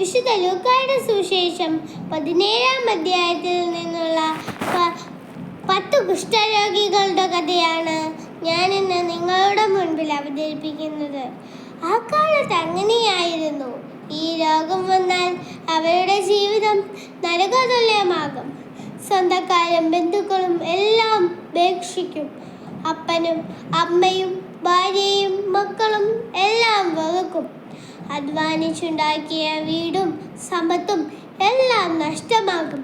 വിശുദ്ധ ലൂക്കായുടെ സുവിശേഷം 17-ാം അധ്യായത്തിൽ നിന്നുള്ള 10 കുഷ്ഠരോഗികളുടെ കഥയാണ് ഞാൻ ഇന്ന് നിങ്ങളുടെ മുൻപിൽ അവതരിപ്പിക്കുന്നത്. ആ കാലത്ത് അങ്ങനെയായിരുന്നു. ഈ രോഗം വന്നാൽ അവരുടെ ജീവിതം നരകതുല്യമാകും. സ്വന്തക്കാരും ബന്ധുക്കളും എല്ലാം ഉപേക്ഷിക്കും. അപ്പനും അമ്മയും ഭാര്യയും മക്കളും എല്ലാം വെറുക്കും. അധ്വാനിച്ചുണ്ടാക്കിയ വീടും സമ്പത്തും എല്ലാം നഷ്ടമാകും.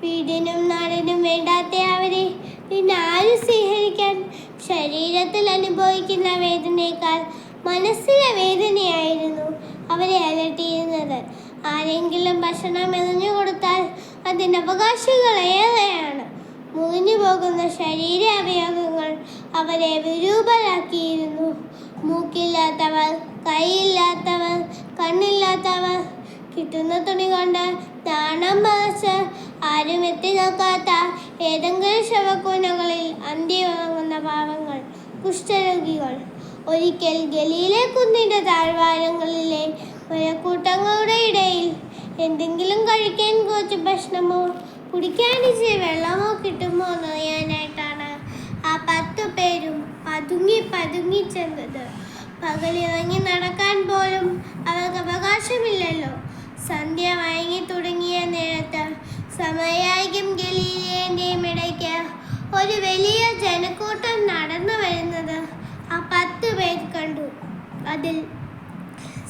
വീടിനും നാടിനും വേണ്ടാത്ത അവരെ പിന്നെ ആര് സ്വീകരിക്കാൻ? ശരീരത്തിൽ അനുഭവിക്കുന്ന വേദനയേക്കാൾ മനസ്സിലെ വേദനയായിരുന്നു അവരെ അലട്ടിയിരുന്നത്. ആരെങ്കിലും ഭക്ഷണം എറിഞ്ഞു കൊടുത്താൽ അതിന് അവകാശികൾ ഏറെയാണ്. മുറിഞ്ഞു പോകുന്ന ശരീര അവയവങ്ങൾ അവരെ വിരൂപരാക്കിയിരുന്നു. മൂക്കില്ലാത്തവർ, കൈയില്ലാത്തവർ, കണ്ണില്ലാത്തവർ, കിട്ടുന്ന തുണി കൊണ്ട് നാണം മറച്ച് ആരും എത്തി നോക്കാത്ത ഏതെങ്കിലും ശവക്കൂനകളിൽ അന്തിയുറങ്ങുന്ന പാവങ്ങൾ, കുഷ്ഠരോഗികൾ. ഒരിക്കൽ ഗലീലെ കുന്നിൻ്റെ താഴ്വാരങ്ങളിലെ മരക്കൂട്ടങ്ങളുടെ ഇടയിൽ എന്തെങ്കിലും കഴിക്കാൻ കുറച്ച് ഭക്ഷണമോ കുടിക്കാൻ ഇച്ചിരി വെള്ളമോ കിട്ടുമോ എന്നറിയാനായിട്ടാണ് ആ 10 പേരും പതുങ്ങി ചെന്നത്. പകലിറങ്ങി നടക്കാൻ പോലും അവർക്ക് അവകാശമില്ലല്ലോ. സന്ധ്യ വഴങ്ങി തുടങ്ങിയ നേരത്ത് സമയായിക്കും ഗലീലയുടെയും ഇടയ്ക്ക് ഒരു വലിയ ജനക്കൂട്ടം നടന്നു വരുന്നത് ആ 10 പേർ കണ്ടു. അതിൽ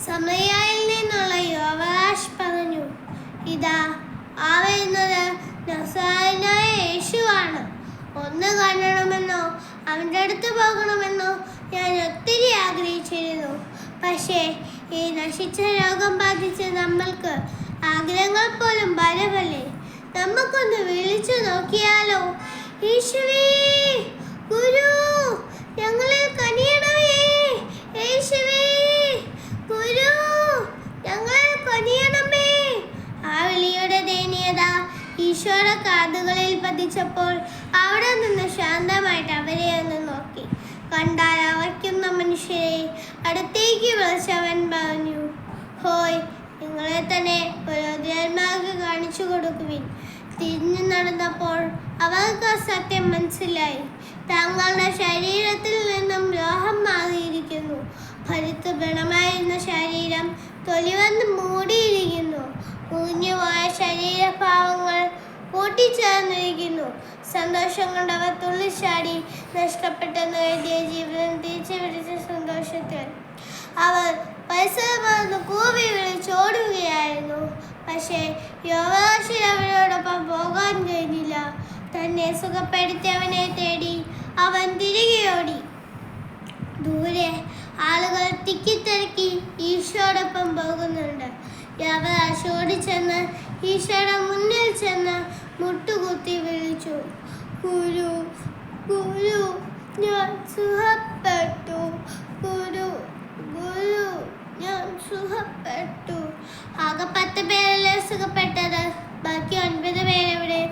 സമയായിൽ നിന്നുള്ള യോവാഷ് പറഞ്ഞു, "ഇതാ ആ വരുന്നത് നസറായനായ യേശുവാണ്. ഒന്ന് കാണണമെന്നോ അവൻ്റെ അടുത്ത് പോകണമെന്നോ ഞാൻ ഒത്തിരി ആഗ്രഹിച്ചിരുന്നു. പക്ഷേ ഈ നശിച്ച രോഗം ബാധിച്ച നമ്മൾക്ക് ആഗ്രഹങ്ങൾ പോലും ഭാരമല്ലേ? നമുക്കൊന്ന് വിളിച്ചു നോക്കിയാലോ? യേശുവേ, ഗുരു, ഞങ്ങളിൽ കനിയണമേ! യേശുവേ, ഗുരു, ഞങ്ങളിൽ കനിയണമേ!" ആ വിളിയുടെ ദയനീയത ഈശോയുടെ കാതുകളിൽ പതിച്ചപ്പോൾ അവിടെ നിന്ന് ശാന്തമായിട്ട് അവരെ ഒന്ന് നോക്കി. കണ്ടാൽ അവയ്ക്കുന്ന മനുഷ്യരെ അടുത്തേക്ക് വിളിച്ചവൻ പറഞ്ഞു, "ഹോയ്, നിങ്ങളെ തന്നെ പുരോഹിതന്മാർക്ക് കാണിച്ചു കൊടുക്കുവിൻ." തിരിഞ്ഞു നടന്നപ്പോൾ അവർക്ക് സത്യം മനസ്സിലായി. തങ്ങളുടെ ശരീരത്തിൽ നിന്നും രോഗം മാറിയിരിക്കുന്നു. ഭരിത്ത് ഗണമായിരുന്ന ശരീരം തൊലിവന്ന് മൂടിയിരിക്കുന്നു. മുറിഞ്ഞുപോയ ശരീരഭാവങ്ങൾ കൂട്ടിച്ചേർന്നിരിക്കുന്നു. സന്തോഷം കൊണ്ടവർ തുള്ളിച്ചാടി. നഷ്ടപ്പെട്ടെന്ന് കരുതിയ ജീവിതം തിരിച്ചു പിടിച്ച സന്തോഷത്തിൽ അവർ പരിസരത്ത് കൂവി വിളിച്ചോടുകയായിരുന്നു. പക്ഷേ യോവാഷിന് അവരോടൊപ്പം പോകാൻ കഴിഞ്ഞില്ല. തന്നെ സുഖപ്പെടുത്തിയവനെ തേടി അവൻ തിരികെ ഓടി. ദൂരെ ആളുകൾ തിക്കിത്തിരക്കി ഈശോടൊപ്പം പോകുന്നുണ്ട്. യോവാഷ് ഓടിച്ചെന്ന് ഈശോയുടെ മുന്നിൽ ചെന്ന് മുട്ടുകുത്തി വിളിച്ചു, "ഗുരു, ഗുരു, ഞാൻ സുഖപ്പെട്ടു. ഗുരു, ഗുരു, ഞാൻ സുഖപ്പെട്ടു." ആകെ 10 പേരല്ലേ സുഖപ്പെട്ടത്? ബാക്കി 9 പേരെവിടെ?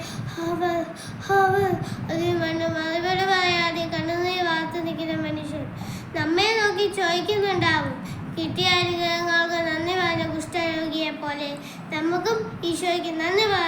അതിൽ മറുപടി പറയാതെ കണ്ണുനീർ വാർത്ത് നിൽക്കുന്ന മനുഷ്യൻ നമ്മെ നോക്കി ചോദിക്കുന്നുണ്ടാവും. കിട്ടിയ അനുഗ്രഹങ്ങൾക്ക് നന്ദി പറഞ്ഞ കുഷ്ഠരോഗിയെ പോലെ നമുക്കും ഈശോയ്ക്ക് നന്ദി പറയാം.